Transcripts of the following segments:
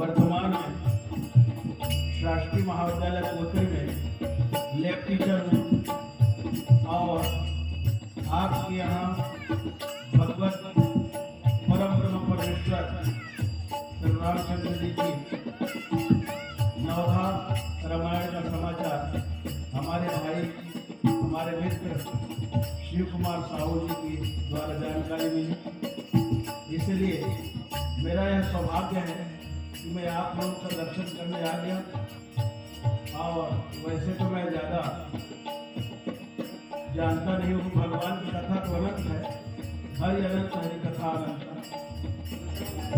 वर्तमान शासकीय महाविद्यालय कोतरी में लेब टीचर हूँ और आपके यहाँ भगवत परम ब्रह्म परमेश्वर श्री रामचंद्र जी की नवधा रामायण का समाचार हमारे भाई हमारे मित्र शिव कुमार साहू जी की द्वारा जानकारी मिली। इसलिए मेरा यह सौभाग्य है कि मैं आप लोगों का दर्शन करने आ गया। और वैसे तो मैं ज़्यादा जानता नहीं हूँ, भगवान की कथा तो अनंत है, हरि अनंत हरि कथा अनंत।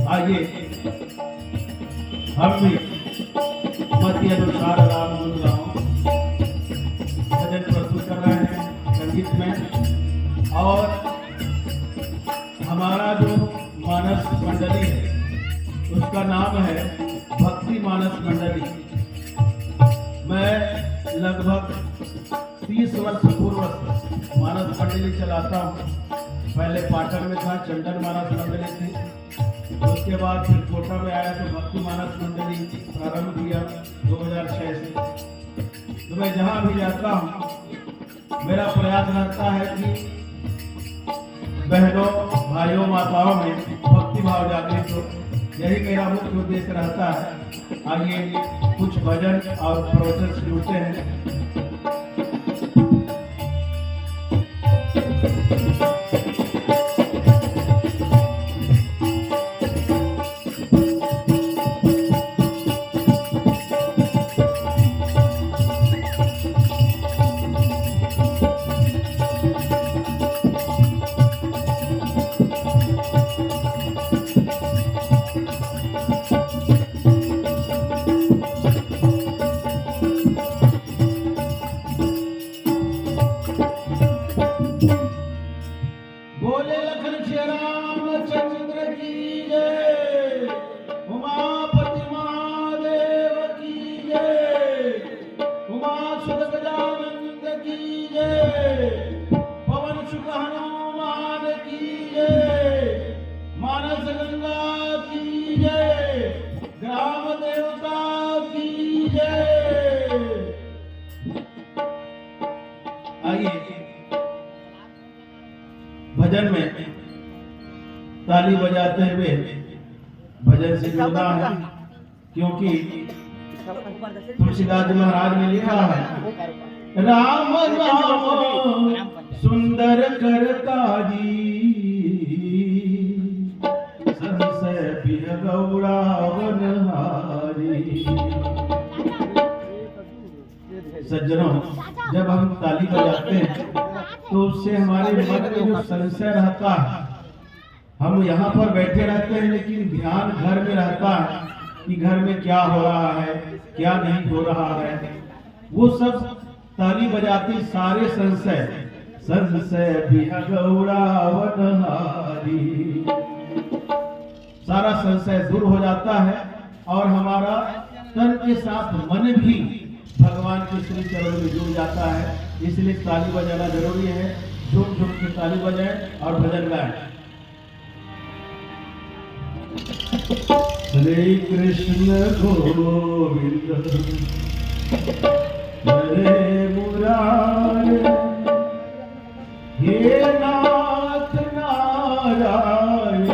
आइए हम भी मत अनुसार राम गुण गाँव भजन प्रस्तुत कर रहे हैं संगीत में। और हमारा जो मानस मंडली है उसका नाम है भक्ति मानस मंडली। मैं लगभग 30 वर्ष पूर्व मानस मंडली चलाता हूँ। पहले पाटन में था, चंदन मानस मंडली थी। उसके बाद फिर कोटा में आया तो भक्ति मानस मंडली प्रारंभ किया 2006 से। तो मैं जहाँ भी जाता हूँ मेरा प्रयास रहता है कि बहनों भाइयों माताओं में भक्ति भाव जागृत हो, यही मेरा मुख्य उद्देश्य रहता है। आइए कुछ भजन और प्रवचन से जुड़ते हैं। बोले लखन श्री रामचंद्र की जय, उमापति महादेव की जय, उमा सुत गजानंद की जय, पवन सुत हनुमान की जय, मानस गंगा की जय, ग्राम देवता की जय। आइए भजन में ताली बजाते हुए भजन से जुड़ना है, क्योंकि तुलसीदास महाराज ने लिखा है राम राम सुंदर करता जी, संशय बिह गौड़ा वनहारी। सज्जनों, जब हम ताली बजाते हैं तो उससे हमारे मन में जो संशय रहता है, हम यहाँ पर बैठे रहते हैं लेकिन ध्यान घर में रहता है कि घर में क्या हो रहा है, क्या नहीं हो रहा है, वो सब ताली बजाती सारे संशय गौरावनहारी, सारा संशय दूर हो जाता है और हमारा तन के साथ मन भी भगवान के श्री चरणों में जुड़ जाता है। इसलिए ताली बजाना जरूरी है। झूम झूम के ताली बजाएं और भजन गाएं। हरे कृष्ण गोविंद हरे मुरारे, हे नाथ नारायण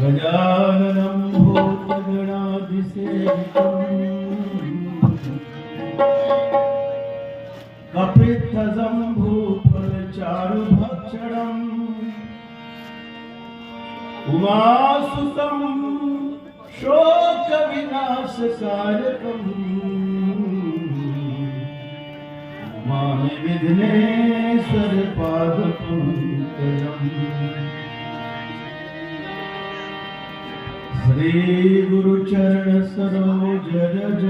गजाननं भूतगणाधिसेवितम् कपित्थजम्बूफलचारुभक्षणम् उमासुतं शोकविनाशकारकम् मामि विघ्नेश्वर पादपङ्कजम् श्री गुरुचरण सरोज रज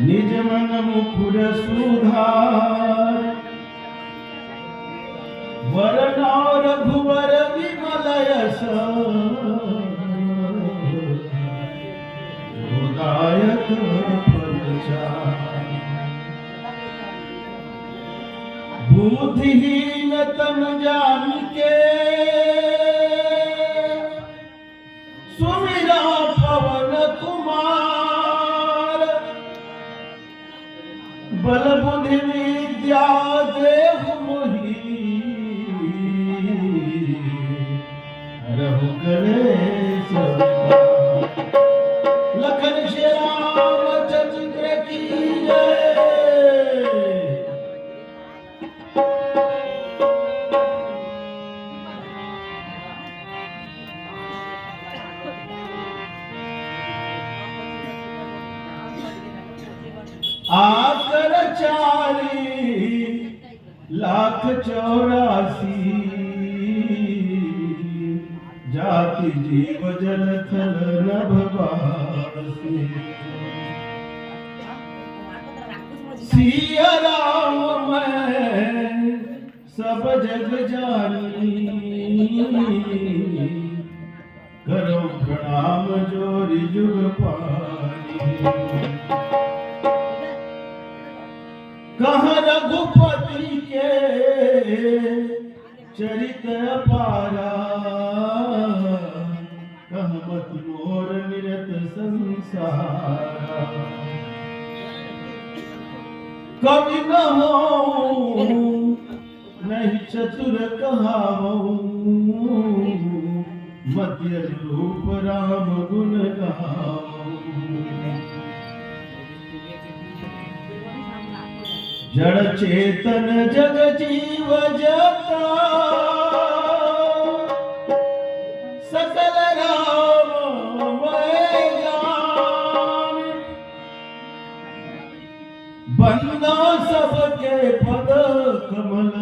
निज मन मुकुर सुधार वरना रघुवर विमल यश दायक बुद्धिहीन तन जानिके सुमिरा पवन कुमार बल बुद्धि विद्या देव मोहि रहु गणेश लखन श्री रामचंद्र की जय। आकर 4,84,000 जाति जीव जल थल नभ बासी सिया राम मैं सब जग जानी करो प्रणाम जोरि जुग पानी कहाँ रघुपति के चरित अपारा कहमत मोर निरत संसारा कवि न हो नहीं चतुर कहावो मध्य रूप राम गुण गाओ जड़ चेतन जग जीव जता सकल राममय ज्ञान बंदा सबके पद कमल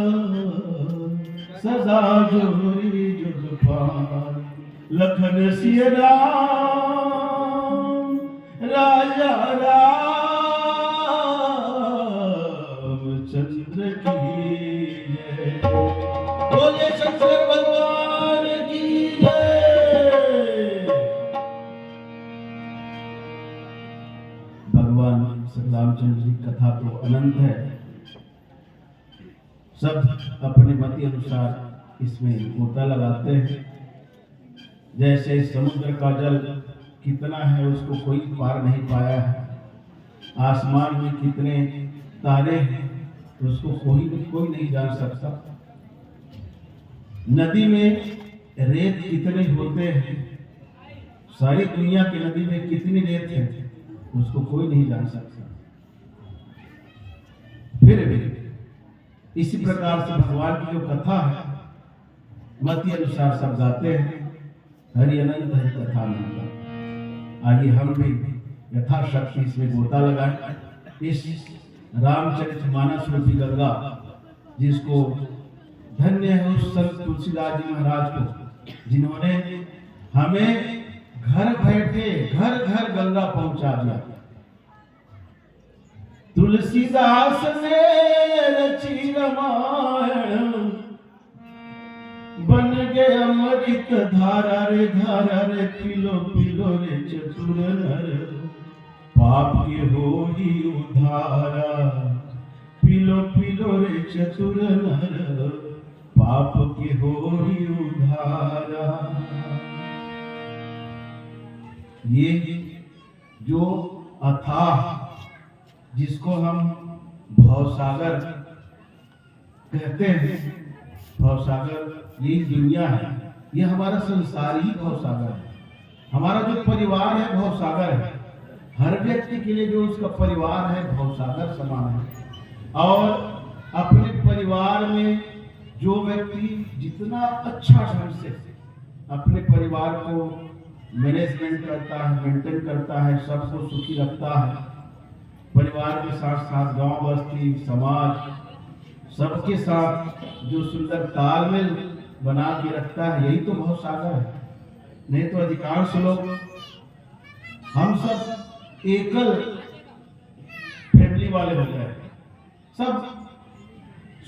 सदा जोरी जुग पान लखन सिय राम राजा चंद्र की जय बोले शंकर भगवान की जय। भगवान श्री रामचंद्र जी कथा तो अनंत है, सब अपने मति अनुसार इसमें गोता लगाते हैं। जैसे समुद्र का जल कितना है उसको कोई पार नहीं पाया है, आसमान में कितने तारे हैं उसको कोई नहीं जान सकता, नदी में रेत कितने होते हैं, सारी दुनिया की नदी में कितनी रेत है उसको कोई नहीं जान सकता। फिर भी इसी प्रकार से भगवान की जो कथा है मति अनुसार सब गाते हैं, हरि अनंत है कथा अनंत। आइए हम भी यथाशक्ति इसमें गोता लगाएं, इस रामचरितमानस रूपी गंगा जिसको धन्य है उस संत तुलसीदास जी महाराज को जिन्होंने हमें घर बैठे घर घर गंगा पहुंचा दिया। तुलसीदास ने रची रामायण बन गए अमृत धारा रे पिलो पिलो रे चतुर नर पाप के हो ही उधारा पिलो पिलो रे चतुर नर पाप के हो ही उधारा। ये जो अथाह जिसको हम भवसागर कहते हैं भवसागर यही दुनिया है, ये हमारा संसार ही भवसागर है। हमारा जो परिवार है भवसागर है। हर व्यक्ति के लिए जो उसका परिवार है भवसागर समान है। और अपने परिवार में जो व्यक्ति जितना अच्छा ढंग से अपने परिवार को मैनेजमेंट करता है, मेंटेन करता है, सबको सुखी रखता है, परिवार के साथ साथ गांव बस्ती समाज सबके साथ जो सुंदर तालमेल बना के रखता है, यही तो भवसागर है। नहीं तो अधिकांश लोग, हम सब एकल फैमिली वाले हो गए, सब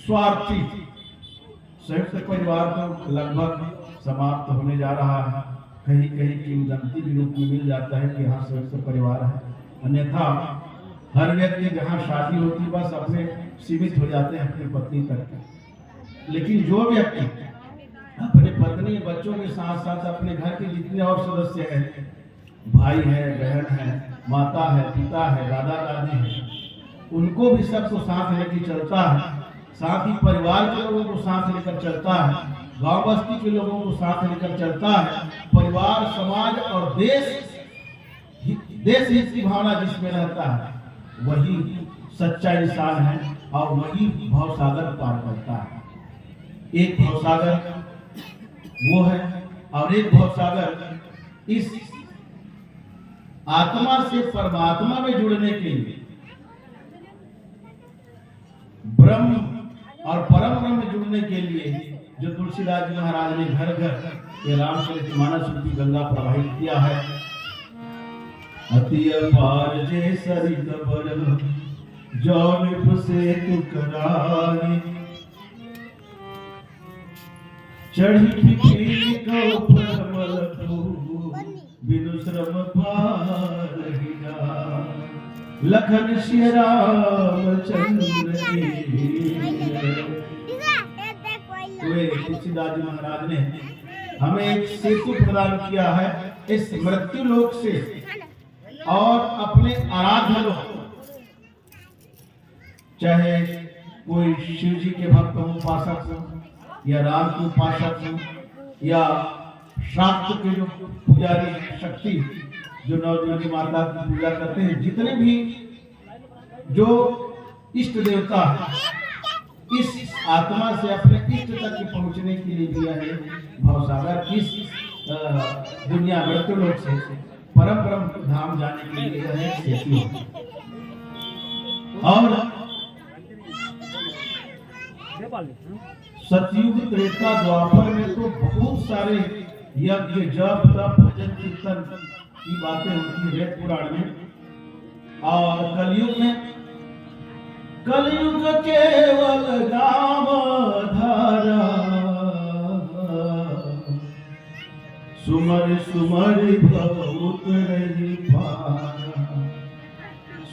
स्वार्थी। संयुक्त परिवार तो लगभग समाप्त होने जा रहा है। कहीं कहीं किंवदंती के रूप में मिल जाता है कि हाँ संयुक्त परिवार है, अन्यथा हर व्यक्ति जहाँ शादी होती है बस अपने सीमित हो जाते हैं अपनी पत्नी तक। लेकिन जो व्यक्ति अपने पत्नी बच्चों के साथ साथ अपने घर के जितने और सदस्य हैं, भाई है, बहन है, माता है, पिता है, दादा दादी है, उनको भी सबको साथ लेकर चलता है। साथ ही परिवार के लोगों को साथ लेकर चलता है, गांव बस्ती के लोगों को साथ लेकर चलता है। परिवार, समाज और देश हित की भावना जिसमें रहता है वही सच्चा इंसान है और वही भवसागर पार करता है। एक भवसागर वो है और एक भवसागर इस आत्मा से परमात्मा में जुड़ने के लिए, ब्रह्म और परम ब्रह्म में जुड़ने के लिए जो तुलसीदास जी महाराज ने घर घर ये रामचरितमानस रूपी गंगा प्रवाहित किया है। अति अपार जे सरित बरम जौन से तुकरारी, चढ़ी फिकीर को परमल बिनु श्रम पार ही जा, लखन श्री रामचंद्र तुलसीदास जी महाराज ने हमें एक सेतु प्रदान किया है इस मृत्यु लोक से और अपने आराध्य लोक। चाहे कोई शिव जी के भक्त हो, उपासक हो, या राम के उपासक हो, या शाक्त के जो पुजारी शक्ति जो नवदुर्गा माता की पूजा करते हैं, जितने भी जो इष्ट देवता है, इस आत्मा से अपने इष्ट तक पहुंचने के लिए दिया है भवसागर। इस दुनिया मृत्यु लोक से परम ब्रह्म धाम जाने के लिए है सेतु। और सतयुग त्रेता द्वापर में तो बहुत सारे यज्ञ जप तप भजन कीर्तन की बातें होती है वेद पुराण में। और कलयुग केवल नाम धारा, सुमर सुमर भव उतरहि पारा,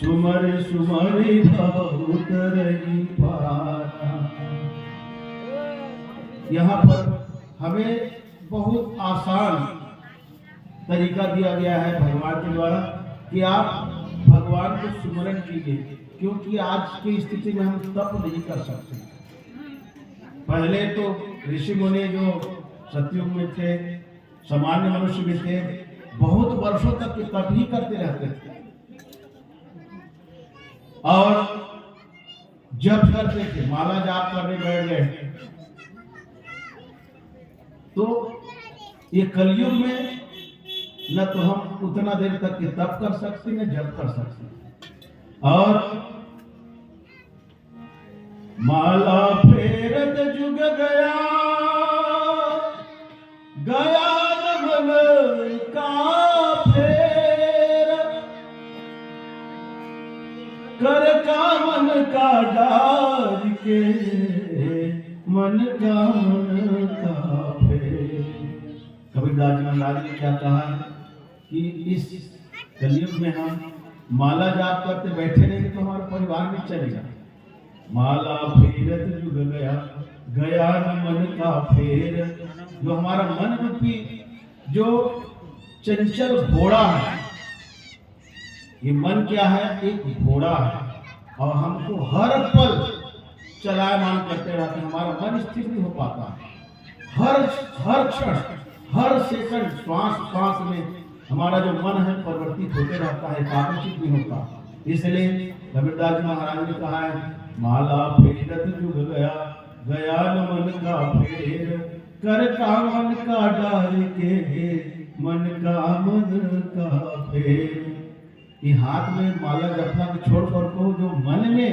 सुमर सुमर भव उतरहि पारा। यहाँ पर हमें बहुत आसान तरीका दिया गया है भगवान के द्वारा कि आप भगवान को सुमरण कीजिए, क्योंकि आज की स्थिति में हम तप नहीं कर सकते। पहले तो ऋषि मुनि जो सतयुग में थे, सामान्य मनुष्य भी थे, बहुत वर्षों तक तप ही करते रहते थे और जप करते थे, माला जाप करने बैठ गए। तो ये कलयुग में न तो हम उतना देर तक के तप कर सकते न जप कर सकते। और माला फेरत जुग गया, गया मन का फेर, कर का मन का डार के, मन का फेर। कबीरदास जी महाराज ने क्या कहा कि इस कलयुग में हम माला जाप करते बैठे नहीं तो हमारा परिवार भी चलेगा। माला फेरत जुग गया, गया न मन का फेर। जो हमारा मन रूपी जो चंचल घोड़ा है, ये मन क्या है? एक घोड़ा है और हमको हर पल चलायमान करते रहते हैं, हमारा मन स्थिर नहीं हो पाता। हर क्षण हर सेकंड श्वास श्वास में हमारा जो मन है परिवर्तित होते रहता है, एकाग्रचित नहीं होता। इसलिए कबीरदास जी महाराज ने कहा है, माला फेरत जुग गया, गया न मन का फेर, कर का मन का डार के, मन का फेर। ये हाथ में माला जपना को छोड़ कर को जो मन में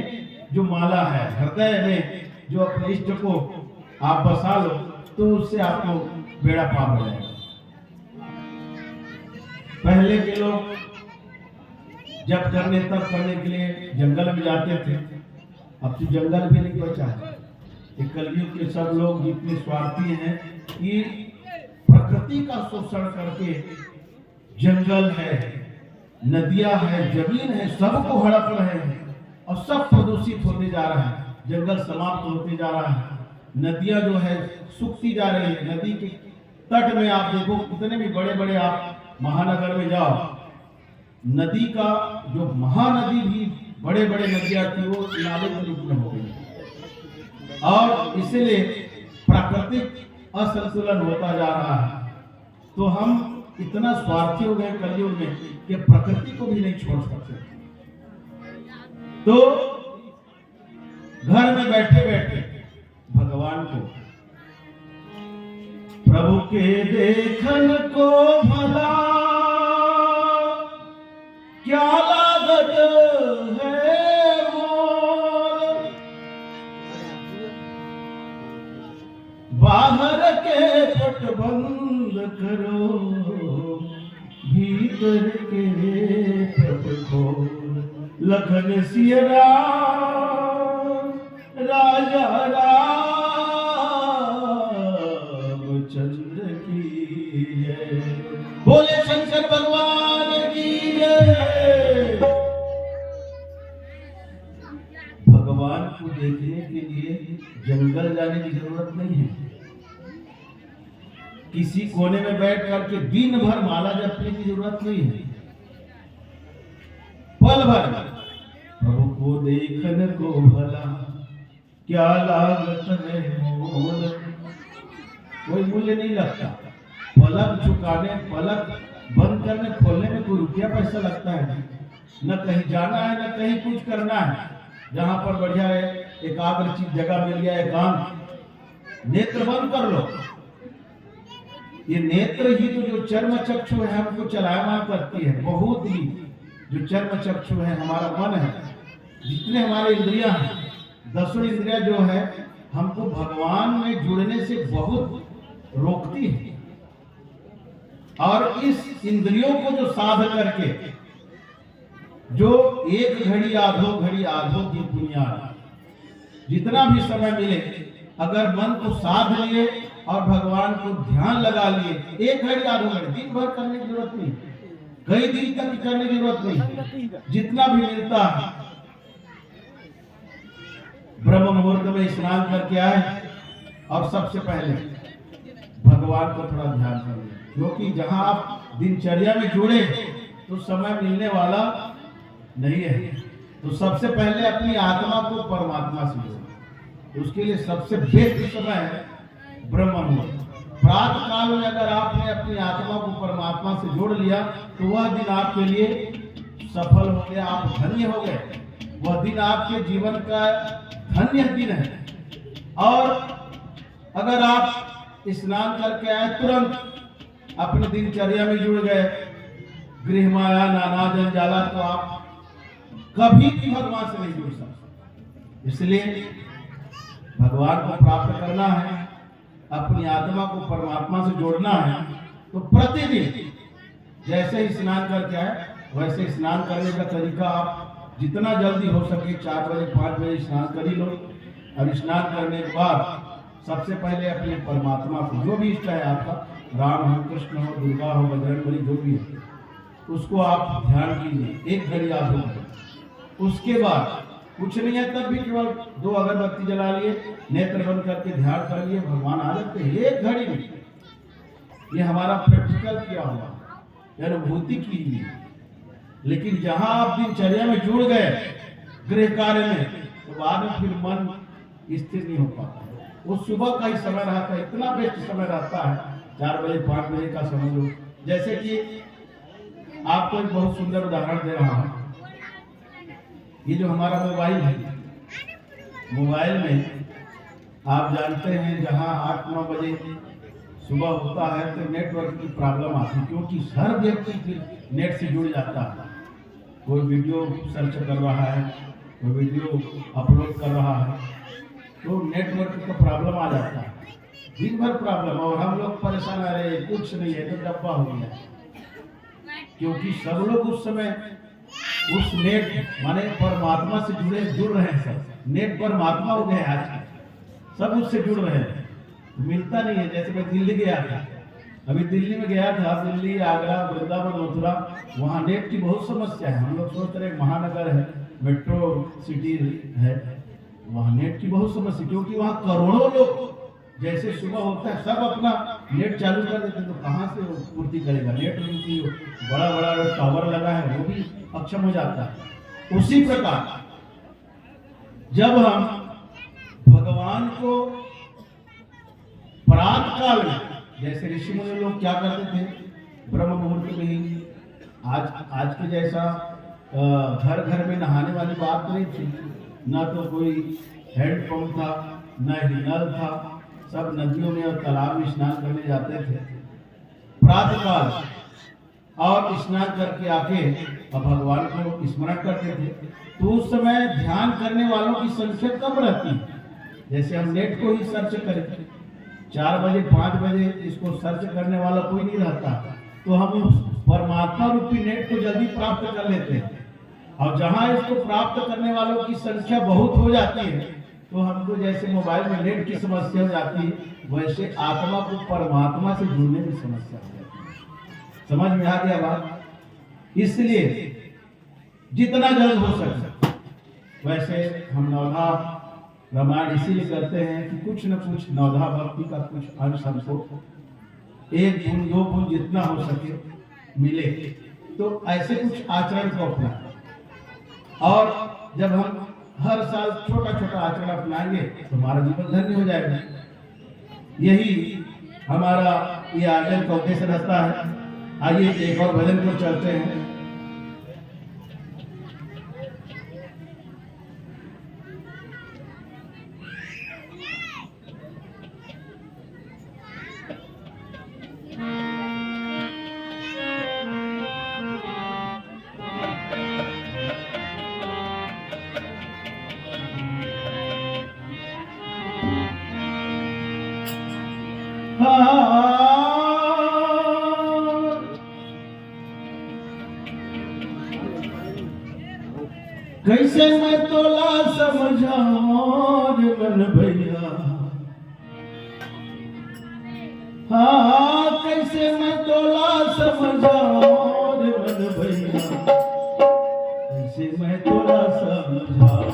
जो माला है, हृदय में जो अपने इष्ट को आप बसा लो, तो उससे आपको बेड़ा पार हो जाएगा। पहले के लोग जब करने तब करने के लिए जंगल में जाते थे, अब तो जंगल भी नहीं बचा है। कलयुग के सब लोग इतने स्वार्थी हैं कि प्रकृति का शोषण करके जंगल है, नदियां है, जमीन है, सबको हड़प रहे हैं और सब प्रदूषित होते जा रहा है। जंगल समाप्त होते जा रहा है, नदियां जो है सूखती जा रही है। नदी के तट में आप देखो, कितने भी बड़े बड़े आप महानगर में जाओ, नदी का जो महानदी भी बड़े बड़े नदियां थी वो नाले के रूप में हो गई, और इसलिए प्राकृतिक असंतुलन होता जा रहा है। तो हम इतना स्वार्थी हो गए कलयुग में कि प्रकृति को भी नहीं छोड़ सकते। तो घर में बैठे बैठे भगवान को, प्रभु के देखन को भला क्या लागत है मोल, बाहर के पट बंद करो, भीतर के पट खोल। लखन सिया राम, राजा रामचंद्र की जय, बोले शंकर भगवान की जय। भगवान को देखने के लिए जंगल जाने की जरूरत नहीं है। किसी कोने में बैठ करके दिन भर माला जपने की जरूरत नहीं है। पल भर प्रभु को देखने को भला क्या लागत है मोल, कोई मूल्य नहीं लगता। पलक झुकाने, पलक बंद करने खोलने में कोई रुपया पैसा लगता है? न कहीं जाना है न कहीं कुछ करना है। जहां पर बढ़िया है एकाग्रचित जगह मिल गया, एकांत, नेत्र बंद कर लो। ये नेत्र ही तो जो चर्म चक्षु है हमको चलायमान करती है। बहुत ही जो चर्म चक्षु है हमारा मन है, जितने हमारे इंद्रियां हैं, 10 इंद्रियां जो है हमको भगवान में जुड़ने से बहुत रोकती है। और इस इंद्रियों को जो साध करके, जो एक घड़ी आधो की बुनियाद, जितना भी समय मिले अगर मन को साध लिए और भगवान को ध्यान लगा लिए, एक घड़ी आधो घड़ी, दिन भर करने की जरूरत नहीं, कई दिन तक करने की जरूरत नहीं, जितना भी मिलता है। ब्रह्म मुहूर्त में स्नान करके आए और सबसे पहले भगवान को थोड़ा ध्यान करें, क्योंकि जहां आप दिनचर्या में जुड़े तो समय मिलने वाला नहीं है। तो सबसे पहले अपनी आत्मा को परमात्मा से जोड़ो। उसके लिए सबसे बेस्ट समय है ब्रह्म मुहूर्त। प्रातः काल में अगर आपने अपनी आत्मा को परमात्मा से जोड़ लिया तो वह दिन आपके लिए सफल हो गया, आप धन्य हो गए। वह दिन आपके जीवन का धन्य दिन है। और अगर आप स्नान करके आए, तुरंत अपने दिनचर्या में जुड़ गए, गृह माया नाना जंजाला, तो आप कभी भी भगवान से नहीं जुड़ सकते। इसलिए भगवान को प्राप्त करना है, अपनी आत्मा को परमात्मा से जोड़ना है, तो प्रतिदिन जैसे ही स्नान करके आए वैसे स्नान करने का तरीका आप जितना जल्दी हो सके 4 बजे 5 बजे स्नान कर ही लो। और स्नान करने के बाद सबसे पहले अपने परमात्मा को, जो भी इष्ट है आपका, राम हो, कृष्ण हो, दुर्गा हो, बजरंगबली, जो भी है, उसको आप ध्यान कीजिए 1 घड़ी आप हो। उसके बाद कुछ नहीं है, तब भी केवल 2 अगरबत्ती जला लिए, नेत्र बंद करके ध्यान कर लिए, भगवान आ जाते हैं 1 घड़ी में। ये हमारा प्रैक्टिकल किया हुआ, अनुभूति की हुई। लेकिन जहां आप दिनचर्या में जुड़ गए गृह कार्य में, तो बाद में फिर मन स्थिर नहीं हो पाता। वो सुबह का ही समय रहता है, इतना बेस्ट समय रहता है, 4 बजे 5 बजे का समझ लो। जैसे कि आपको एक बहुत सुंदर उदाहरण दे रहा हूँ। ये जो हमारा मोबाइल है, मोबाइल में आप जानते हैं जहाँ 8-9 बजे सुबह होता है तो नेटवर्क की प्रॉब्लम आती है, क्योंकि हर व्यक्ति नेट से जुड़ जाता है। कोई वीडियो सर्च कर रहा है, कोई वीडियो अपलोड कर रहा है, तो नेटवर्क का प्रॉब्लम आ जाता है, दिन भर प्रॉब्लम। और हम लोग परेशान आ रहे हैं, कुछ नहीं है तो डब्बा हो गया, क्योंकि सब लोग उस समय उस नेट माने परमात्मा से जुड़ रहे हैं। सब नेट परमात्मा हो गए, आज सब उससे जुड़ रहे हैं, मिलता नहीं है। जैसे मैं दिल्ली गया था, अभी दिल्ली में गया था, दिल्ली, आगरा, वृंदावन, मथुरा, वहाँ नेट की बहुत समस्या है। हम लोग सोच रहे महानगर है, मेट्रो सिटी है, वहाँ नेट की बहुत समस्या, क्योंकि वहाँ करोड़ों लोग जैसे सुबह होता है सब अपना नेट चालू कर देते हैं, तो कहाँ से पूर्ति करेगा नेट? उनकी बड़ा बड़ा टावर लगा है वो भी अक्षम हो जाता है। उसी प्रकार जब हम भगवान को प्रातः काल में, जैसे ऋषि मुनि लोग क्या करते थे, ब्रह्म मुहूर्त में ही, आज के जैसा घर घर में नहाने वाली बात नहीं थी, ना तो कोई हैंडपंप था, ना ही नल था, सब नदियों में और तालाब में स्नान करने जाते थे प्रातः काल, और स्नान करके आके भगवान को स्मरण करते थे। तो उस समय ध्यान करने वालों की संख्या कम रहती है। जैसे हम नेट को ही सर्च करें, 4 बजे 5 बजे इसको सर्च करने वाला कोई नहीं रहता, तो हम उस परमात्मा रूपी नेट को जल्दी प्राप्त कर लेते हैं। और जहाँ इसको प्राप्त करने वालों की संख्या बहुत हो जाती है, तो हमको जैसे मोबाइल में नेट की समस्या हो जाती है, वैसे आत्मा को परमात्मा से जुड़ने की समस्या हो जाती है। समझ में आ गया बात? इसलिए जितना जल्द हो सके, वैसे हम नवधा रामायण इसीलिए करते हैं कि कुछ न कुछ नवधा भक्ति का कुछ अंश हमको 1 बूंद 2 बूंद जितना हो सके मिले, तो ऐसे कुछ आचरण को अपना। और जब हम हर साल छोटा छोटा आचरण अपनाएंगे तो हमारा जीवन धन्य हो जाएगा। यही हमारा ये आयोजन का उद्देश्य रहता है। आइए एक और भजन पर चलते हैं। कैसे मैं तोला समझाऊं रे मन भैया, हाँ कैसे मैं तोला समझाऊं रे मन भैया, कैसे मैं तोला समझाऊं।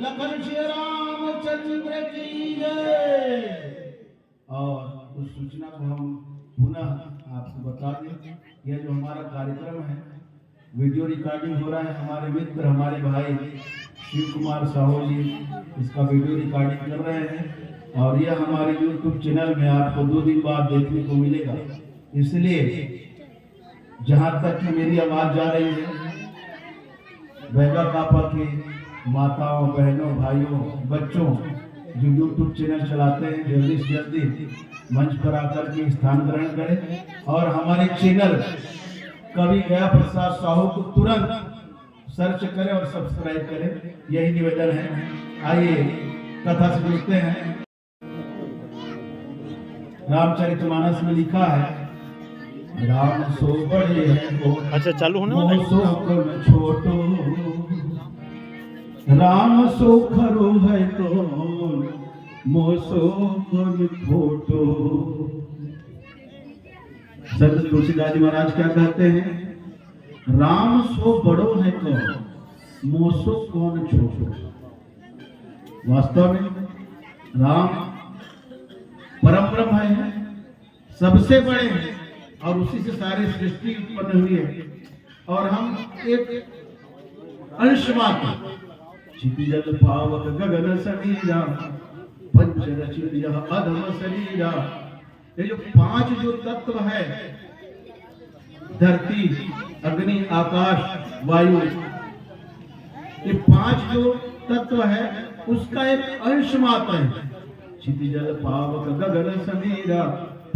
लखन श्री रामचंद्र की जय। और उस सूचना को हम पुनः आपको बता दें, यह जो हमारा कार्यक्रम है वीडियो रिकॉर्डिंग हो रहा है, हमारे मित्र हमारे भाई शिव कुमार साहू जी इसका वीडियो रिकॉर्डिंग कर रहे हैं और यह हमारे YouTube चैनल में आपको 2 दिन बाद देखने को मिलेगा। इसलिए जहां तक कि मेरी आवाज जा रही है, बैगा कापा के माताओं, बहनों, भाइयों, बच्चों जो YouTube चैनल चलाते हैं, जल्दी से जल्दी मंच पर आकर के स्थान ग्रहण करें और हमारे चैनल कवि गया प्रसाद साहू को तुरंत सर्च करें और सब्सक्राइब करें, यही निवेदन है। आइए कथा से जुड़ते हैं। रामचरितमानस में लिखा है, राम सो बड़े हैं, अच्छा चालू होने वाला है। सो कम छोटो, राम सो खरो है तो मोसो कम छोटो। संत तुलसीदास जी महाराज क्या कहते हैं, राम सो बड़ो है तो मोसो कौन छोटो। वास्तव में राम परम ब्रह्म है, सबसे बड़े हैं और उसी से सारी सृष्टि उत्पन्न हुई है और हम एक अंश मात्र। क्षितिजल पावक गगन समीरा, पंच रचित यह अधम शरीरा। ये जो 5 जो तत्व है, धरती, अग्नि, आकाश, वायु, ये 5 जो तत्व है उसका एक अंश मात्र है। क्षितिजल पावक गगन समीरा,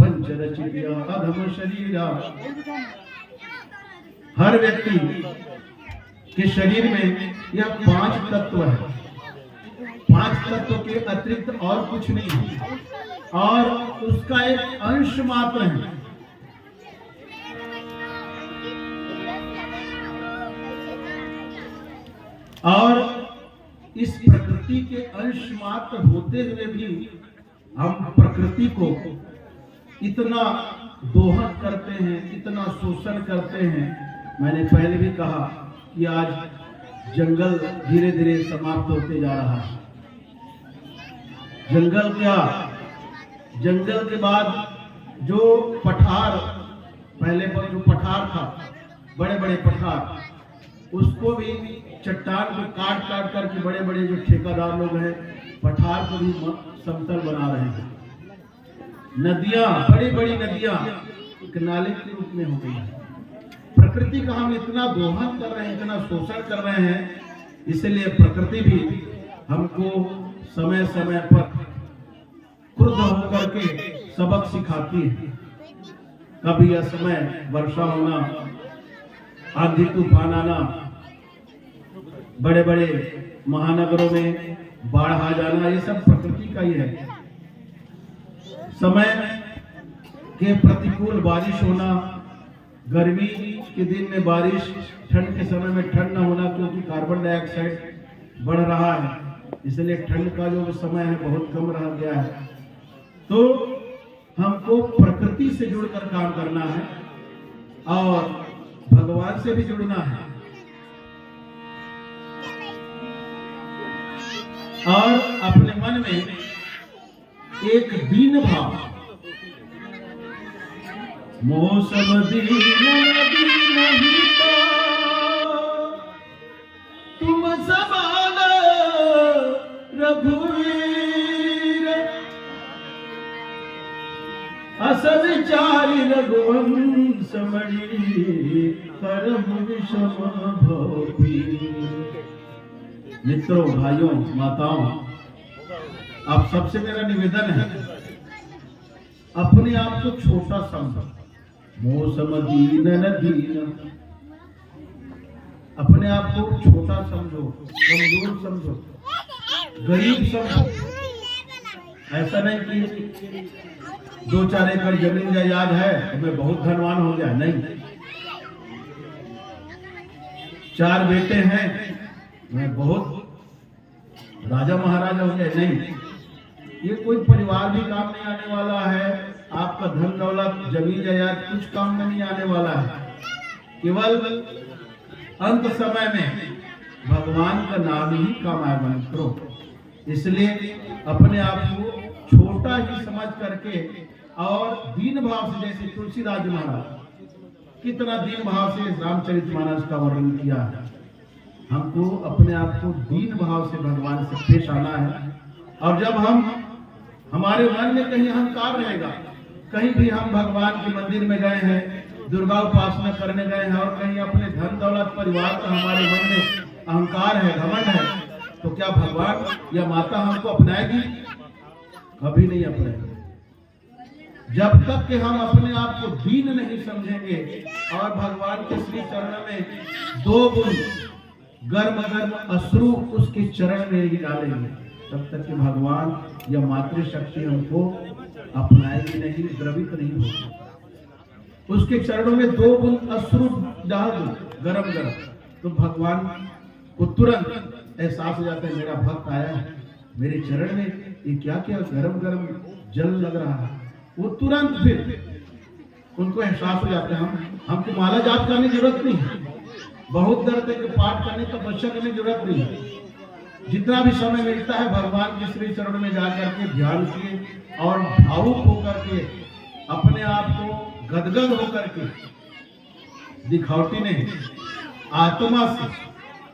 पंच रचित यह अधम शरीरा। हर व्यक्ति के शरीर में यह 5 तत्व है। 5 तत्व के अतिरिक्त और कुछ नहीं है और उसका एक अंश मात्र है। और इस प्रकृति के अंश मात्र होते हुए भी हम प्रकृति को इतना दोहन करते हैं, इतना शोषण करते हैं। मैंने पहले भी कहा कि आज जंगल धीरे धीरे समाप्त होते जा रहा है। जंगल क्या, जंगल के बाद जो पठार, पहले पर जो पठार था, बड़े बड़े पठार, उसको भी चट्टान को काट काट करके बड़े बड़े जो ठेकेदार लोग हैं पठार को भी समतल बना रहे हैं। नदियां, बड़ी बड़ी नदियां एक नाले के रूप में हो गई है। प्रकृति का हम इतना दोहन कर रहे हैं, इतना शोषण कर रहे हैं, इसलिए प्रकृति भी हमको समय समय पर क्रुद्ध होकर के सबक सिखाती है। कभी यह समय वर्षा होना, आंधी तूफान आना, बड़े बड़े महानगरों में बाढ़ आ जाना, ये सब प्रकृति का ही है। समय के प्रतिकूल बारिश होना, गर्मी के दिन में बारिश, ठंड के समय में ठंड न होना, क्योंकि कार्बन डाइऑक्साइड बढ़ रहा है, इसलिए ठंड का जो समय है बहुत कम रह गया है। तो हमको प्रकृति से जुड़कर काम करना है और भगवान से भी जुड़ना है और अपने मन में एक दीन भाव, मौसम दीन नहीं तो तुम समान रघुवीर, अस विचारी रघुवंश मणि परम विषम भोपी। मित्रों, भाइयों, माताओं, आप सबसे मेरा निवेदन है, अपने आप को छोटा समझो। मौसम दीन न दीन, अपने आप को छोटा समझो, कमजोर समझो, गरीब समझो। ऐसा नहीं कि 2-4 एकड़ जमीन जायदाद है तो मैं बहुत धनवान हो गया, नहीं। 4 बेटे हैं मैं बहुत राजा महाराजा हो गया, नहीं। ये कोई परिवार भी काम नहीं आने वाला है, आपका धन दौलत जमीन जायदाद कुछ काम में नहीं आने वाला है। केवल अंत समय में भगवान का नाम ही कामयाबन करो। इसलिए अपने आप को छोटा ही समझ करके और दीन भाव से, जैसे तुलसीदास जी महाराज कितना दीन भाव से रामचरितमानस का वर्णन किया है, हमको अपने आप को दीन भाव से भगवान से पेश आना है। और जब हमारे मन में कहीं अहंकार रहेगा, कहीं भी हम भगवान के मंदिर में गए हैं, दुर्गा उपासना करने गए हैं, और कहीं अपने धन दौलत परिवार का हमारे मन में अहंकार है, घमंड है, तो क्या भगवान या माता हमको अपनाएगी? कभी नहीं अपनाएगी। जब तक कि हम अपने आप को दीन नहीं समझेंगे और भगवान के श्री चरण में 2 बूंद गर्म गर्म अश्रु उसके चरण में ही डालेंगे, तब तक कि भगवान या मातृशक्ति हमको अपनाएगी नहीं, द्रवित नहीं होगी। उसके चरणों में 2 बूंद अश्रु डाल दो गरम गरम, तो भगवान को तुरंत एहसास हो जाता है, मेरा भक्त आया है मेरे चरण में, ये क्या क्या गरम गरम जल लग रहा है। वो तुरंत फिर उनको एहसास हो जाता है, हमको माला जाप करने की जरूरत नहीं है, बहुत देर तक पाठ करने का तपस्या करने की जरूरत नहीं है। जितना भी समय मिलता है भगवान के श्री चरण में जाकर के ध्यान किए और भावुक होकर के अपने आप को गदगद होकर के, दिखावटी नहीं, आत्मा से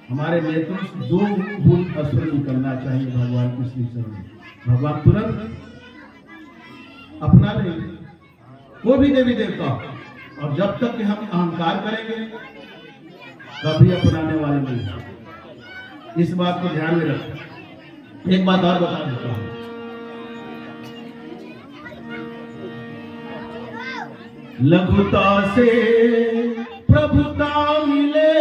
हमारे नेत्रों से 2 बूंद अश्रु निकलना चाहिए भगवान के श्री चरण में। भगवान तुरंत अपना लेंगे, कोई भी देवी देवता। और जब तक कि हम अहंकार करेंगे कभी अपनाने वाले नहीं। इस बात को ध्यान में रखें। एक बात और बता देता हूं, लघुता से प्रभुता मिले,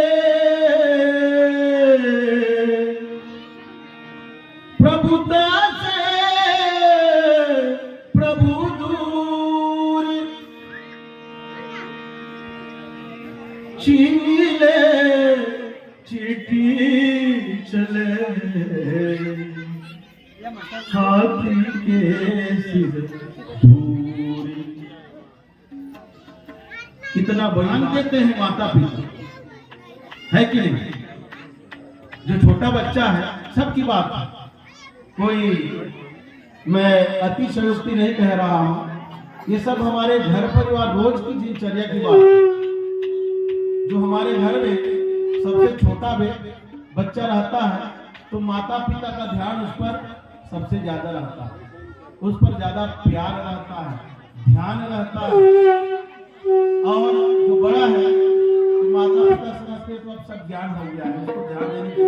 प्रभुता से प्रभु दूर, चीले चिट्ठी चले हाथी के सिर दूर। कितना बयान देते हैं माता पिता, है कि नहीं? जो छोटा बच्चा है, सबकी बात है, कोई मैं अतिशयोक्ति नहीं कह रहा हूं, ये सब हमारे घर परिवार रोज की दिनचर्या की बात है। जो हमारे घर में सबसे छोटा बच्चा रहता है तो माता पिता का ध्यान उस पर सबसे ज्यादा रहता है, उस पर ज्यादा प्यार रहता है, ध्यान रहता है। और जो बड़ा है तो माता पिता समझते तो अब सब ज्ञान हो गया है, उसको ध्यान देने की।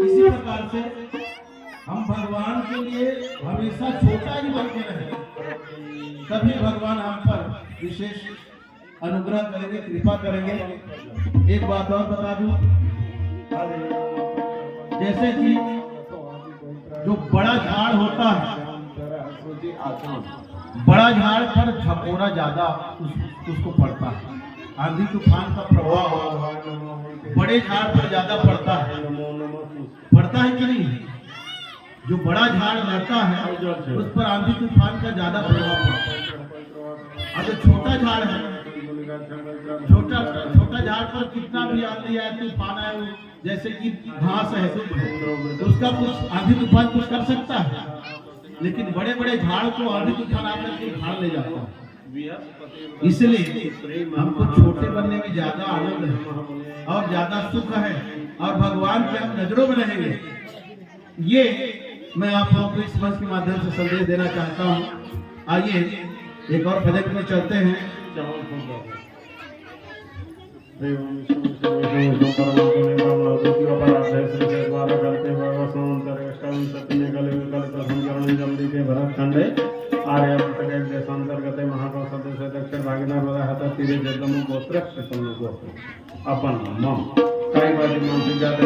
इसी प्रकार से हम भगवान के लिए हमेशा छोटा ही बनते रहे, तभी भगवान हम पर विशेष अनुग्रह करेंगे, कृपा करेंगे। एक बात और बता दूं, जैसे कि जो बड़ा झाड़ होता है, बड़ा झाड़ पर झकोरा ज्यादा उसको पड़ता है, आंधी तूफान का प्रभाव बड़े झाड़ पर ज्यादा पड़ता है कि नहीं? जो बड़ा झाड़ रहता है उस पर आंधी तूफान का ज्यादा प्रभाव पड़ता है। और जो छोटा झाड़ है, छोटा झाड़ पर कितना भी आंधी आए तूफान आए, जैसे कि घास है तो उसका कुछ आंधी तूफान कुछ कर सकता है, लेकिन बड़े बड़े झाड़ को आंधी तूफान आकर के झाड़ ले जाता है। इसलिए हमको छोटे बनने में ज्यादा आनंद है और ज्यादा सुख है, और भगवान के हम नजरों में रहेंगे। ये मैं आप लोगों को इस मंच के माध्यम से संदेश देना चाहता हूँ। आइए एक और भजन में चलते हैं। अपन मम कई बार मानसिक जाते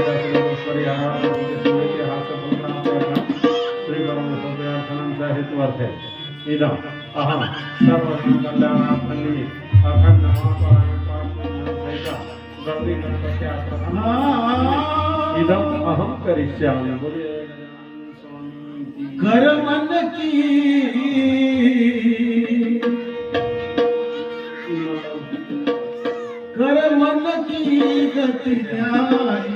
हेतुअर्थे इदम अहम सर्वकल्याणार्थी अखंड इदम अहम करिष्यामि। कर मन की गति न्याय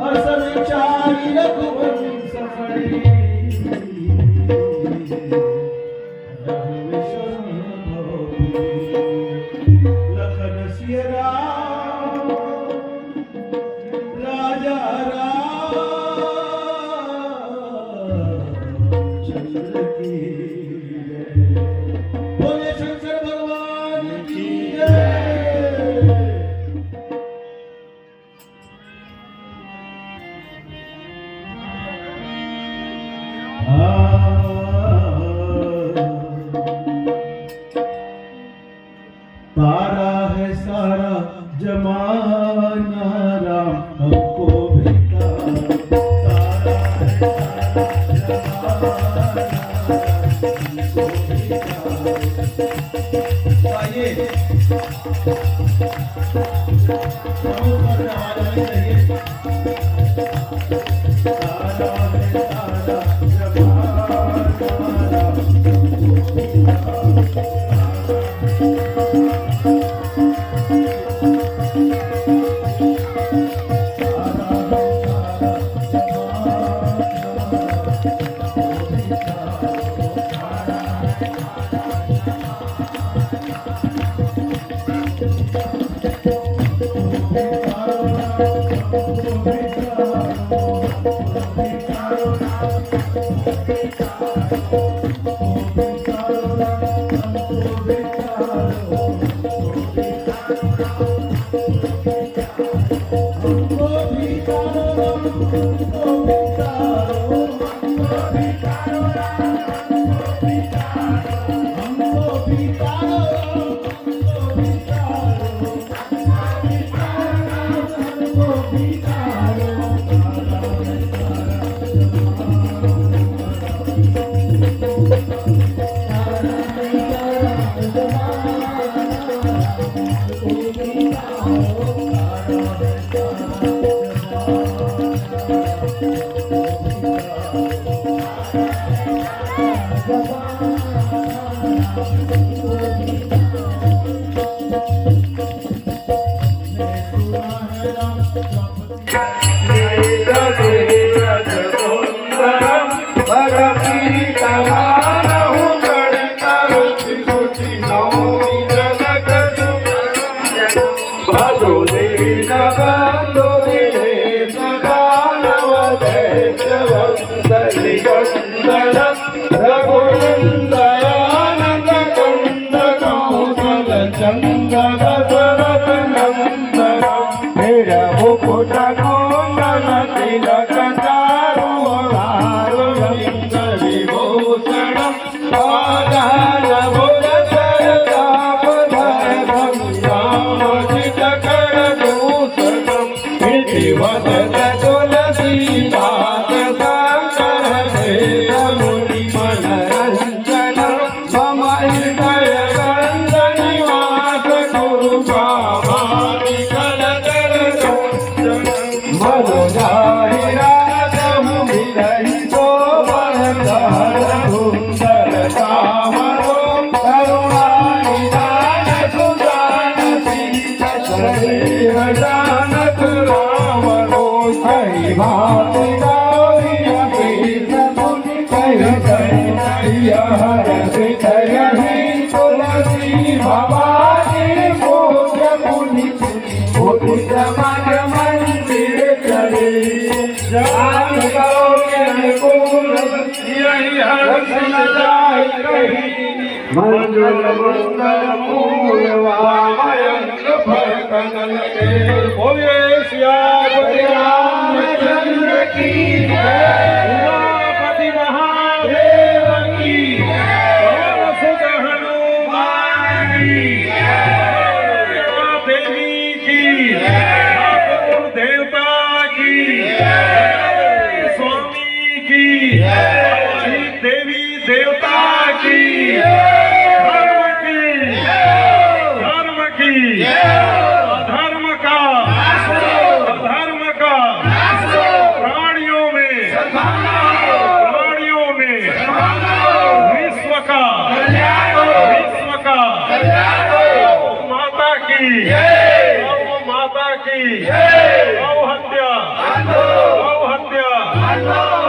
अस विचारी रघुवंश फली लखन सिय राम राजा रामचंद्र की जय। बोले शंकर भगवान की जय। तारा है सारा जमाना राम हमको भी तारा है सारा जमाना हमको भी आइए तारा है सारा जमाना मंजुल मंगल मूल वामयंग फलकन के बोलिए श्यामति रामचंद्र की जय। उमापति महादेव की जय। सुत हनुमान की जय। देवी की जय। देवता की जय। स्वामी की जय। देवी देवता की धर्म का प्राणियों में विश्व का माता की की गौ माता की गौ हत्या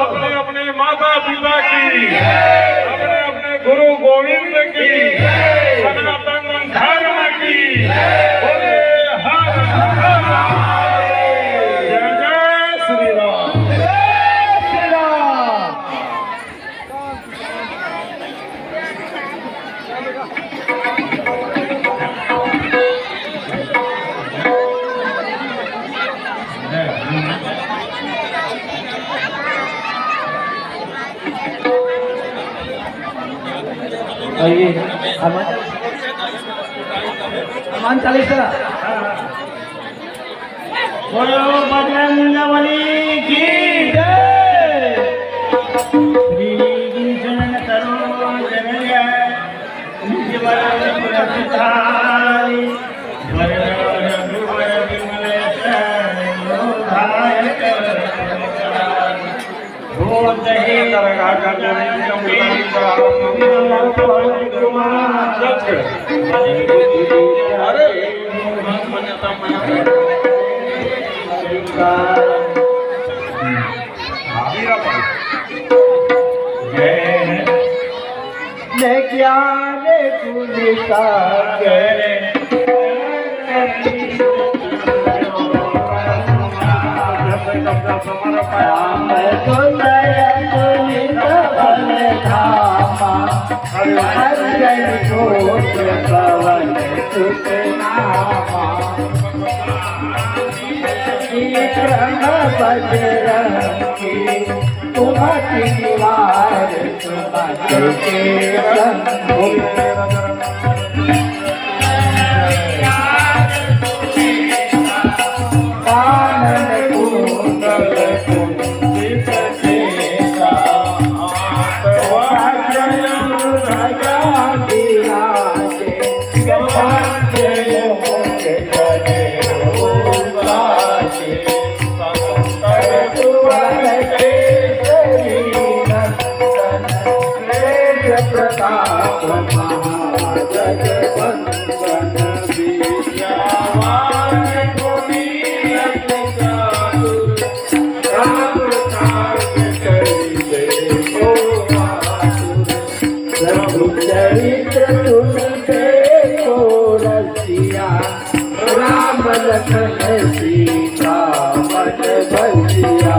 अपने अपने माता पिता की अपने अपने गुरु गोविंद की सनातन धर्म की बोले हर हर जय जय श्री राम। आइए हनुमान चालीसा बोलो बजरंगबली की जय। श्री गिरिजन तरो जगय निज बर प्रतिधारी वर रघुवर विमल धायक ज्ञान गुलिसा करे तुम्हारी निवार राम लखन सीता मन बसिया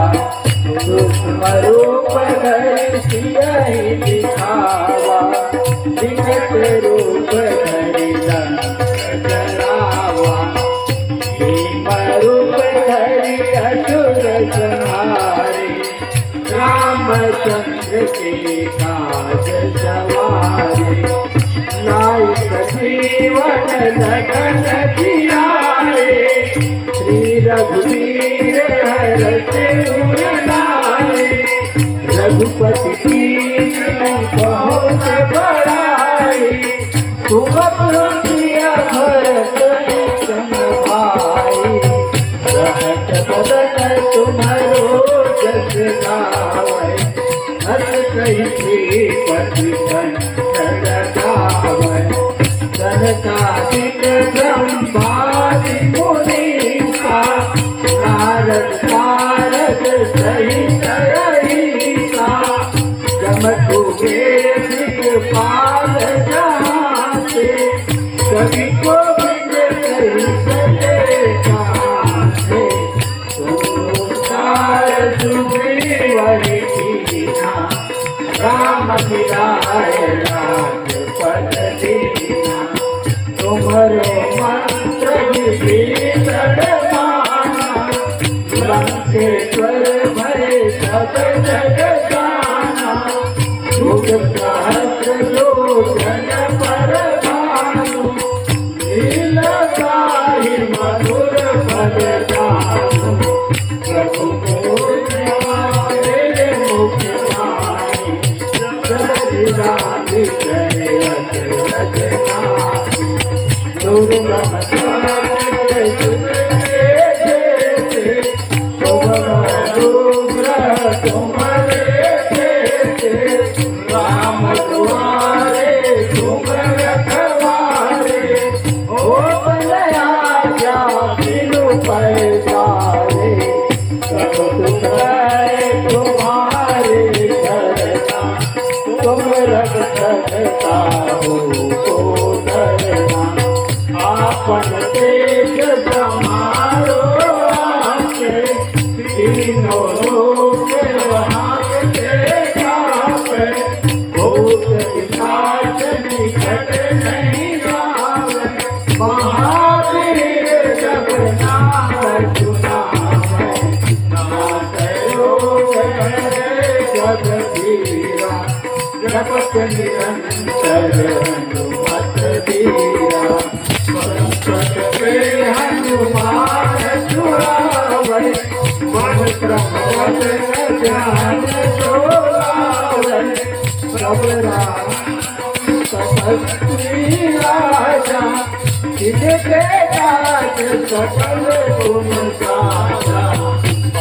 रूप धरि दिखावा विकट रूप धरि जनावा भीम रूप धरि असुर संहारे रामचंद्र के काज सवारे नायक जीवन लगन जियाए श्री रघुवीर हरष उरलाए रघुपति की बहुत बड़ाई तुम प्रिया भरत सम भाई रहत बदन तुम्हारो जस गावै हस कहि श्रीपति कंठ लगावै सनकादिक ब्रह्मादि मुनीसा नारद सारद सहित रहीसा जम कुबेर दिक्पाल जहासे कवि गोविंद कहि सके कासे तुमकार सुग्रीव कीन्हा राम मिलाय राजपद दीन्हा तुम्हारो मंत्र विभीषण माना लंकेश्वर भय सब जग जाना युग सहस्र लोचन परमानु लीलसाहि मधुर पद जानु प्रभु मोरे मुख माहि सरिराधि करे रचनाहि दुर्गम सागर तुम्हारे राम तुम्हारे तुम रखवारे ओ बलया पैसारे सब सुख है तुम्हारे करना तुम रख सकता हो को डरना आपन देश समारो आके तीनों लोग भागते कापे भूत पिशाच निकट नहीं आवे महावीर जब नाम सुनावे नाथ योग करे जग धीरा जपत निरंतर हनुमत धीरा संकट पे हनुमान छुड़ावे मन क्रमवत ध्यान जोड़ावे प्रभु राम तपस्वी राजा जिनके काज सकल गुण साजा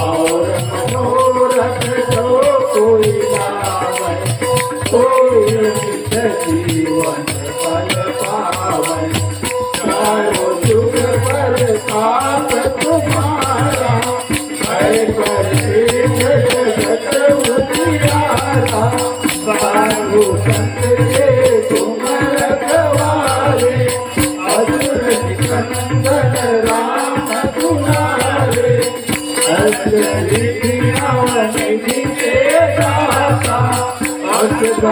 और मनोरथ जो कोई लावे कोई नित्य जीवन फल पावे चारों जुग पर साथ तुम्हारा है कर जगत उजियारा साधु संत के तुम रखवारे असुर निकंदन राम दुलारे असुरी निधि के दाता असुर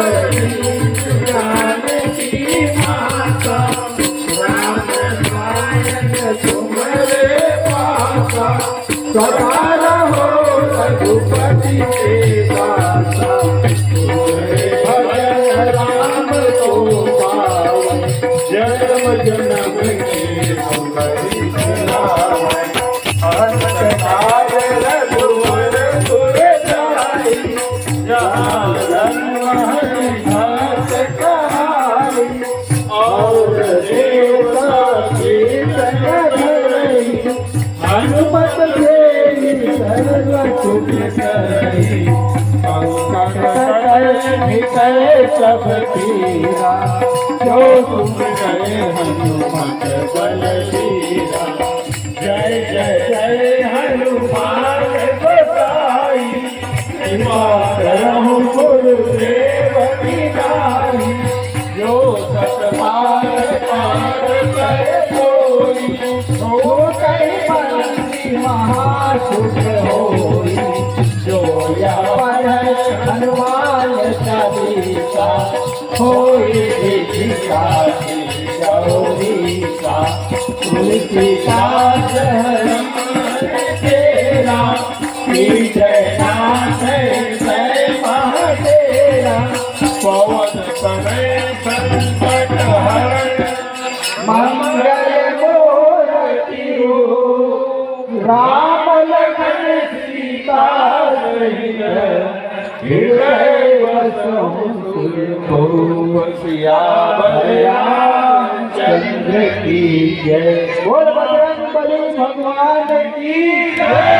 ज्ञान की माता राम नारायण तुम्हारे पासा सदा रहो रघुपति के दासा तुम्हारे भजन राम को पावे जन्म जन्म के तुम्हारी चलावे अंत काल रघुवर सुर जाई जहाँ जन्म हरि भक्त कहाई और देवता कीर्तन करई हनुमत से सर्व सुख करई संकट सब पीरा जो तुम गए हनुमत बलबीरा जय जय जय हनुमान गोसाई कृपा करहु गुरुदेव की नाई जो सतबार पार करे कोई हो कई बंदी महासुख होई जो यावन हनुमान चालीसा होई दीक्षा गौरीसा तुलसीदास हनुमान तेरा जय नाथ जय महातेरा पवन तनय संकट हरण मंगल मूर्ति राम लखन सीता सहित हृदय वसहु चंद्र की जय बोल बजरंग बली भगवान की जय।